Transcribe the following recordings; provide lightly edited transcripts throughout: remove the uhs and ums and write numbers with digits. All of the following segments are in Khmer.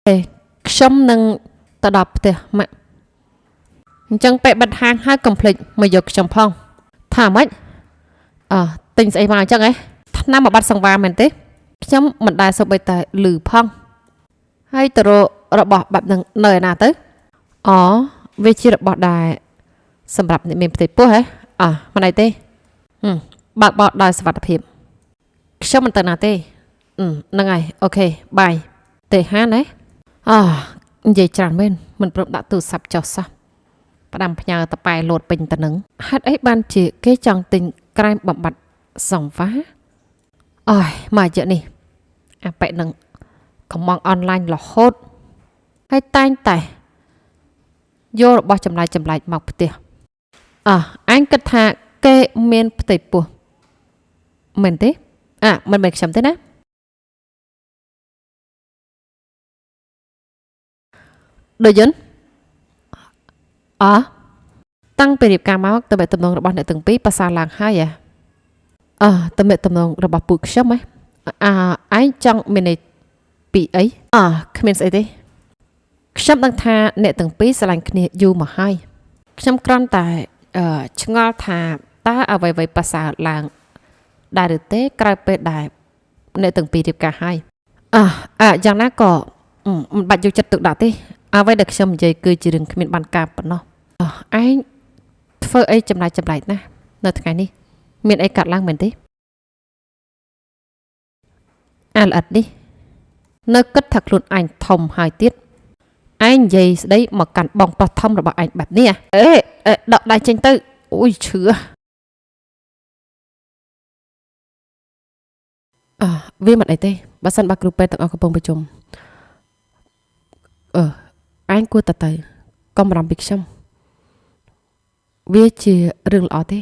ខ្ញុំនឹងទៅដល់ផ្ទះម៉ាក់អញ្ចឹងពេលបិទហាងហើយកុំភ្លេចមកយកខ្ញុំផងថាម៉េចទិញស្អីមកអញ្ចឹងហ៎ថ្នាំមកបាត់សង្វារមែនទេខ្ញុំមិនដែលសូម្បីតែលឺផងហើយទៅរករបស់បែបហ្នឹងនៅឯណាទៅវាជារបស់ដែរសម្រាប់អ្នកមានផ្ទៃពោះហ៎មិនអីទេបើកបោដោយសុវត្ថិភាពខ្ញុំមិនទៅណាទេហ្នឹងហើយអូខេបាយទេហានណានិយាយច្រើនមែនមិនព្រមដាក់ទូរស័ព្ទចុះសោះផ្ដាំផ្ញើតប៉ែលោតពេញទៅនឹងហេតុអីបានជាគេចង់ទិញក្រែមបំបត្តិសង្វាមកយកនេះអាប៉ែនឹងកំងអនឡាញរហូតហើយតែងតែយករបស់ចម្លែកមកផ្ទះអញគិតថាគេមានផ្ទៃពោះមែនទេមិនមែនខ្ញុំទេណាដូចយន្តតាំងពីរៀបការមកតំណែងតំណងរបស់អ្នកទាំងពីរប្រសើរឡើងហើយតំណែងតំណងរបស់ពូខ្ញុំឯងចង់មានន័យពីអីគ្មានស្អីទេខ្ញុំដឹងថាអ្នកទាំងពីរស្រឡាញ់គ្នាយូរមកហើយខ្ញុំគ្រាន់តែឆ្ងល់ថាតើអ្វីប្រសើរឡើងដែរឬទេក្រោយពេលដែលអ្នកទាំងពីររៀបការហើយយ៉ាងណាក៏មិនបាច់យកចិត្តទុកដាក់ទេអ្វីដែលខ្ញុំនិយាយគឺជារឿងគ្មានបានការប៉ុណ្ណោះឯងធ្វើអីចម្លែកណាស់នៅថ្ងៃនេះមានអីកាត់ឡើងមែនទេល្អិតនេះនៅគិតថាខ្លួនឯងធំហើយទៀតឯងនិយាយស្ដីមកកាន់បងប្រុសធំរបស់ឯងបែបនេះដកដៃចេញទៅអូយឈឺវាមិនអីទេបើសិនបើគ្រូពេទ្យទាំងអស់កំពុងប្រជុំឯងគួរទៅកុំបារម្ភពីខ្ញុំវាជារឿងល្អទេ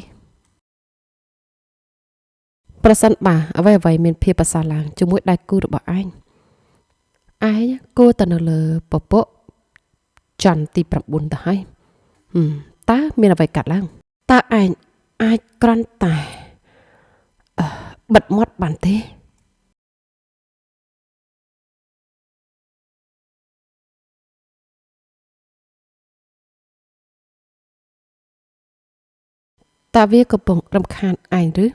ប្រសិនបើអ្វីមានភាពប្រសើរឡើងជាមួយដៃគូរបស់ឯងគួរទៅនៅលើពពកចន្ទទី9ទៅហើយតើមានអ្វីកាត់ឡើងតើឯងអាចគ្រាន់តែបិទមាត់បានទេតើវាកំពុងរំខានឯងឬ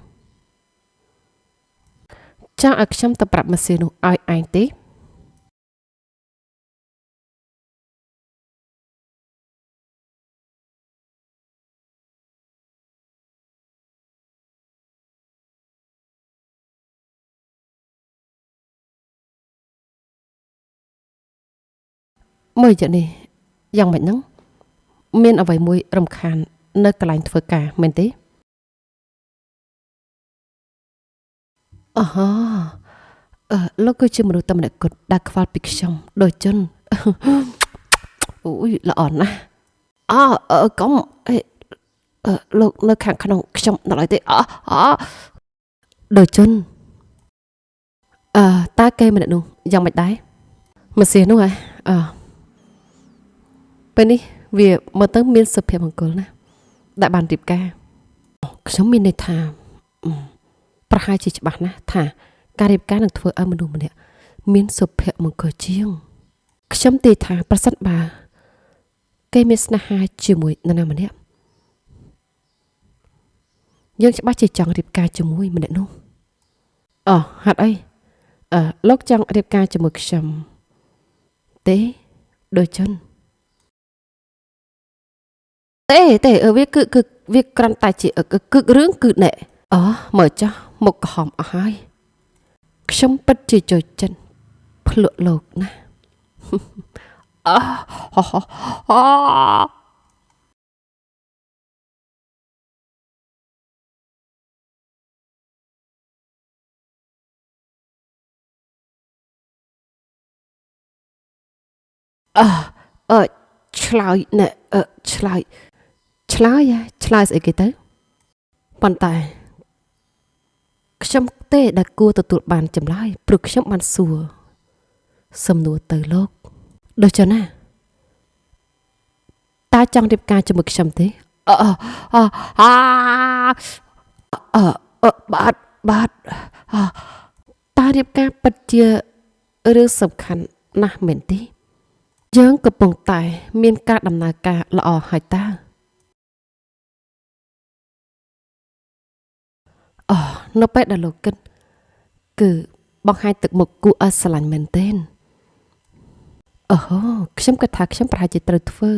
ចង់ឲ្យខ្ញុំទៅប្រាប់ម៉ាស៊ីននោះឲ្យឯងទេមើលយកនេះយ៉ាងម៉េចហ្នឹងមានអ្វីមួយរំខាននៅកន្លែងធ្វើការមែនទេលោកគឺជាមនុស្សតែម្នាក់គត់ដែលខ្វល់ពីខ្ញុំដូចជនអូយល្អណាស់កុំលោកនៅខាងក្នុងខ្ញុំដល់ហើយទេដូចជនតើគេម្នាក់នោះយ៉ាងម៉េចដែរម៉ាស៊ីននោះពេលនេះវាមើលទៅមានសុភមង្គលណាដែលបានរៀបការខ្ញុំមានន័យថាប្រហែលជាច្បាស់ណាស់ថាការរៀបការនឹងធ្វើឲ្យមនុស្សម្នាក់មានសុភមង្គលជាងខ្ញុំទេថាប្រសិនបើគេមានស្នេហាជាមួយនរណាម្នាក់យើងច្បាស់ជាចង់រៀបការជាមួយម្នាក់នោះហេតុអីលោកចង់រៀបការជាមួយខ្ញុំទេដូចជនទេវាគឺវាគ្រាន់តែជាគឺរឿងគឺណែមើលចុះមុខក្រហមអស់ហើយខ្ញុំពិតជាចូលចិត្តភ្លក់លោកណាឆ្លើយណែឆ្លើយស្អីគេទៅប៉ុន្តែខ្ញុំទេដែលគួរទទួលបានចម្លើយព្រោះខ្ញុំបានសួរសំណួរទៅលោកដូចចឹងណាតើចង់រៀបការជាមួយខ្ញុំទេបាទតើរៀបការពិតជារឿងសំខាន់ណាស់មែនទេ យើងកំពុងតែមានការដំណើរការល្អហើយតើអូនៅពេលដែលលោកគិតគឺបង្ហាញទឹកមុខគួរឲ្យស្រឡាញ់មែនទែនអូខ្ញុំគិតថាខ្ញុំប្រហែលជាត្រូវធ្វើ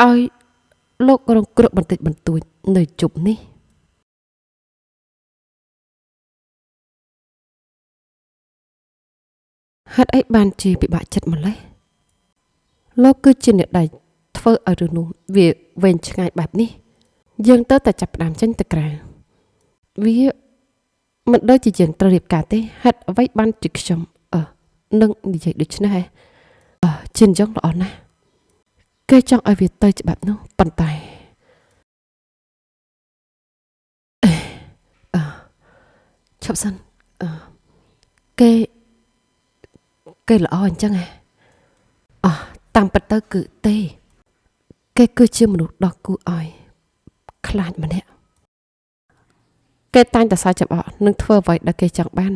ឲ្យលោករងគ្រោះបន្តិចបន្តួចនៅជប់នេះហេតុអីបានជាពិបាកចិត្តម្ល៉េះលោកគឺជាអ្នកដែលធ្វើឲ្យរឿងនោះវាវែងឆ្ងាយបែបនេះយើងទៅតែចាប់ផ្ដើមចេញទៅក្រៅវាមិនដូចជាយើងត្រូវរៀបការទេហេតុអ្វីបានជាខ្ញុំនឹងនិយាយដូចនេះជាអញ្ចឹងល្អណាស់គេចង់ឲ្យវាទៅច្បាប់នោះប៉ុន្តែឈប់សិនគេល្អអញ្ចឹងតាមពិតទៅគឺទេគេគឺជាមនុស្សដ៏គួរឲ្យខ្លាចម្នាក់គេតែងតែសើចចាប់អកនឹងធ្វើអ្វីដែលគេចង់បាន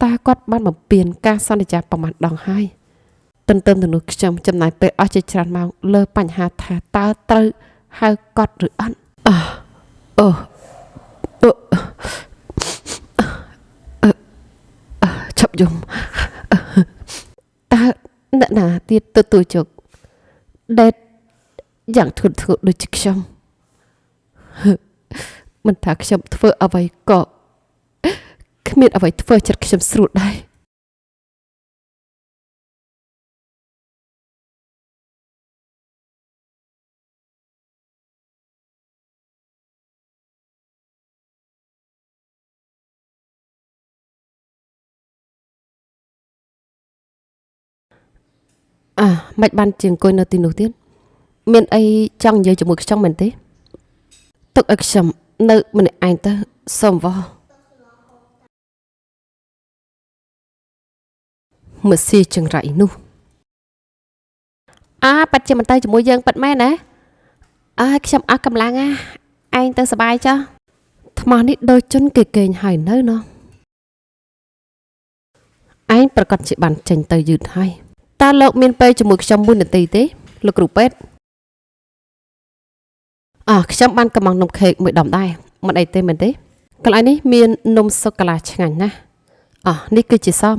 តើគាត់បានបំពេញការសន្យាប្រមាណដងហើយទន្ទឹមទៅនោះខ្ញុំចំណាយពេលអស់ជាច្រើនម៉ោងលើបញ្ហាថាតើត្រូវហៅគាត់ឬអត់ឈប់យំតើអ្នកណាទៀតទទួលជោគដេតយ៉ាងធន់ធ្ងរដូចជាខ្ញុំមិនថាខ្ញុំធ្វើអ្វីក៏គ្មានអ្វីធ្វើចិត្តខ្ញុំស្រួលដែរមិនបានជាអង្គុយនៅទីនោះទៀតមានអីចង់និយាយជាមួយខ្ញុំមែនទេទុកឲ្យខ្ញុំនៅម្នាក់ឯងទៅសូមវ៉មើសៀចង្រៃនោះប៉ាត់ជាមិនទៅជាមួយយើងប៉ាត់មែនណាខ្ញុំអស់កម្លាំងឯងទៅសบายចាថ្មនេះដូចជន់គេកេងហើយនៅណោះឯងប្រកាសជាបានចេញទៅយឺតហើយតើលោកមានពេលជាមួយខ្ញុំ1នាទីទេលោកគ្រូពេទ្យខ្ញុំបានកំងនំខេកមួយដុំដែរមិនអីទេមែនទេកន្លែងនេះមាននំសូកូឡាឆ្ងាញ់ណាស់នេះគឺជាសម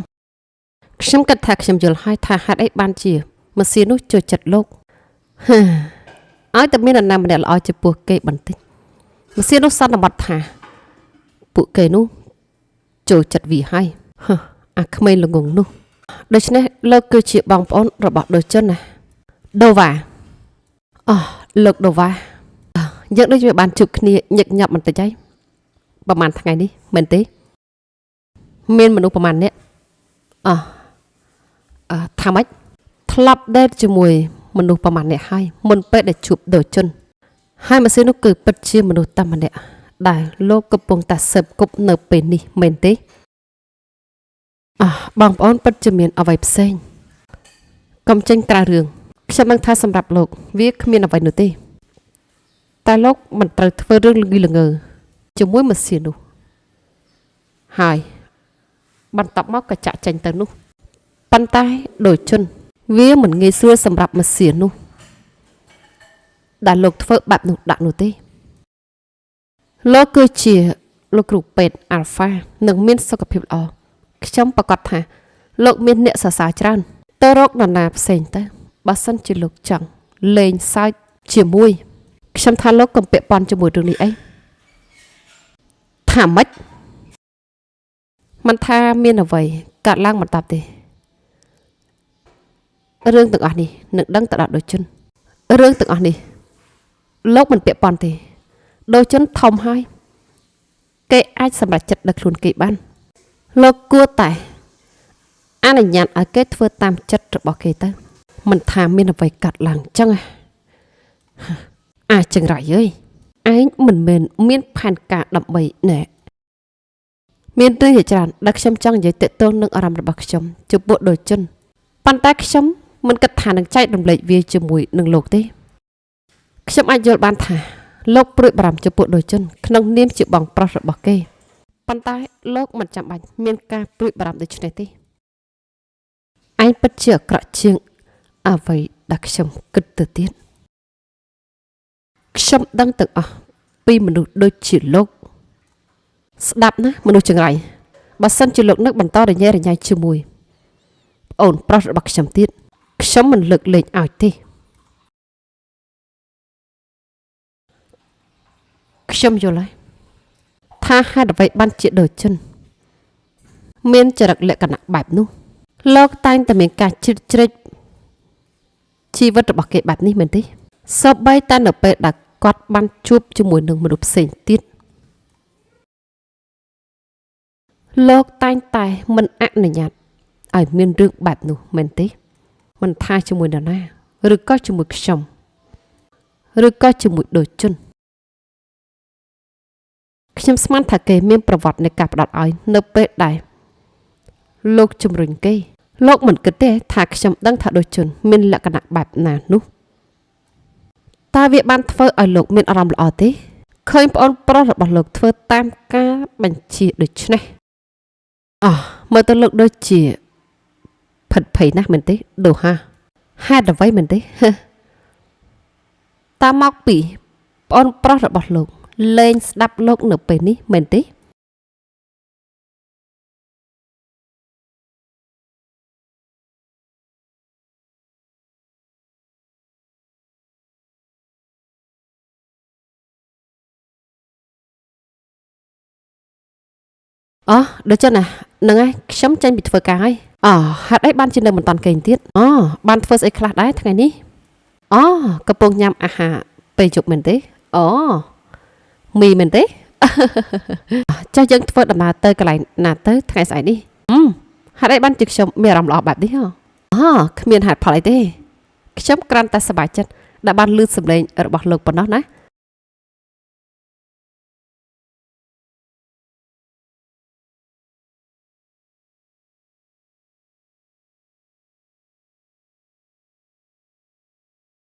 ខ្ញុំគិតថាខ្ញុំយល់ហើយថាហេតុអីបានជាម៉ាស៊ីននោះចូលចិត្តលោកឲ្យតែមាននរណាម្នាក់ល្អចំពោះគេបន្តិចម៉ាស៊ីននោះសន្មតថាពួកគេនោះចូលចិត្តវាហើយក្មេងល្ងងនោះដូច្នេះលោកគឺជាបងប្អូនរបស់ដូជនណាដូវ៉ាលោកដូវ៉ាយើងដូចវាបានជួបគ្នាញឹកញាប់បន្តិចហើយប្រហែលថ្ងៃនេះមែនទេមានមនុស្សប្រហែលអ្នកថាម៉េចធ្លាប់ដេតជាមួយមនុស្សប្រហែលអ្នកហើយមុនពេលដែលជួបដូជនហើយម៉ាស៊ីននោះគឺពិតជាមនុស្សតែម្នាក់ដែលលោកកំពុងតែស៊ើបគប់នៅពេលនេះមែនទេបងប្អូនពិតជាមានអ្វីផ្សេងកុំចេញក្រៅរឿងខ្ញុំនឹងថាសម្រាប់លោកវាគ្មានអ្វីនោះទេតែលោកមិនត្រូវធ្វើរឿងល្ងីល្ងើជាមួយម៉ាស៊ីននោះហើយបន្ទាប់មកក៏ចាក់ចេញទៅនោះប៉ុន្តែដូចជនវាមិនងាយស្រួលសម្រាប់ម៉ាស៊ីននោះដែលលោកធ្វើបែបនោះដាក់នោះទេលោកគឺជាលោកគ្រូពេទ្យអាល់ហ្វានិងមានសុខភាពល្អខ្ញុំប្រកាសថាលោកមានអ្នកសរសើរច្រើនទៅរកនរណាផ្សេងទៅបើសិនជាលោកចង់លេងសើចជាមួយខ្ញុំថាលោកកុំពាក់ព័ន្ធជាមួយរឿងនេះអីថាម៉េចមិនថាមានអ្វីកើតឡើងមិនតបទេរឿងទាំងអស់នេះនឹងដឹងទៅដល់ដូជនរឿងទាំងអស់នេះលោកមិនពាក់ព័ន្ធទេដូជនធំហើយគេអាចសម្រេចចិត្តដោយខ្លួនគេបានលោកគួរតែអនុញ្ញាតឲ្យគេធ្វើតាមចិត្តរបស់គេទៅមិនថាមានអ្វីកាត់ឡើងចឹងចង្រៃអើយឯងមិនមែនមានផែនការដើម្បីណែមានរឿងជាច្រើនដែលខ្ញុំចង់និយាយទាក់ទងនឹងអារម្មណ៍របស់ខ្ញុំចំពោះដូជនប៉ុន្តែខ្ញុំមិនគិតថានឹងចែករំលែកវាជាមួយនឹងលោកទេខ្ញុំអាចយល់បានថាលោកព្រួយបារម្ភចំពោះដូជនក្នុងនាមជាបងប្រុសរបស់គេប៉ុន្តែលោកមិនចាំបាច់មានការព្រួយបារម្ភដូចនេះទេ ឯងពិតជាអាក្រក់ជាងអ្វីដែលខ្ញុំគិតទៅទៀតខ្ញុំដឹងទាំងអស់ពីមនុស្សដូចជាលោកស្ដាប់ណាមនុស្សចង្រៃបើសិនជាលោកនឹកបន្តរញ៉េរញ៉ៃជាមួយអូនប្រុសរបស់ខ្ញុំទៀតខ្ញុំមិនលើកលែងឲ្យទេខ្ញុំយល់ហើយថាហេតុអ្វីបានជាដូចជនមានចរិតលក្ខណៈបែបនោះលោកតែងតែមានការជ្រៀតជ្រែកជីវិតរបស់គេបែបនេះមែនទេសូម្បីតែនៅពេលដែលគាត់បានជួបជាមួយនឹងមនុស្សផ្សេងទៀតលោកតែងតែមិនអនុញ្ញាតឲ្យមានរឿងបែបនោះមែនទេមិនថាជាមួយនរណាឬក៏ជាមួយខ្ញុំឬក៏ជាមួយដូចជនខ្ញុំស្មានថាគេមានប្រវត្តិនៃការផ្ដោតឲ្យនៅពេលដែលលោកជំរុញគេលោកមិនគិតទេថាខ្ញុំដឹងថាដូចជនមានលក្ខណៈបែបណានោះតើវាបានធ្វើឲ្យលោកមានអារម្មណ៍ល្អទេឃើញប្អូនប្រុសរបស់លោកធ្វើតាមការបញ្ជាដូចនេះមើលទៅលោកដូចជាផិតភ័យណាស់មែនទេដូហាហេតុអ្វីមែនទេតាមមកពីប្អូនប្រុសរបស់លោកលែងស្ដាប់លោកនៅពេលនេះមែនទេដូចចឹងណាហ្នឹងហើយខ្ញុំចេញពីធ្វើការហើយហេតុអីបានជានៅមិនតាន់គេងទៀតបានធ្វើស្អីខ្លះដែរថ្ងៃនេះកំពុងញ៉ាំអាហារពេលយប់មែនទេមីមែនទេចាស់យើងធ្វើដំណើរទៅកន្លែងណាទៅថ្ងៃស្អែកនេះហេតុអីបានជាខ្ញុំមានអារម្មណ៍ល្អបែបនេះគ្មានហេតុផលអីទេខ្ញុំគ្រាន់តែសប្បាយចិត្តដែលបានឮសំឡេងរបស់លោកប៉ុណ្ណោះណា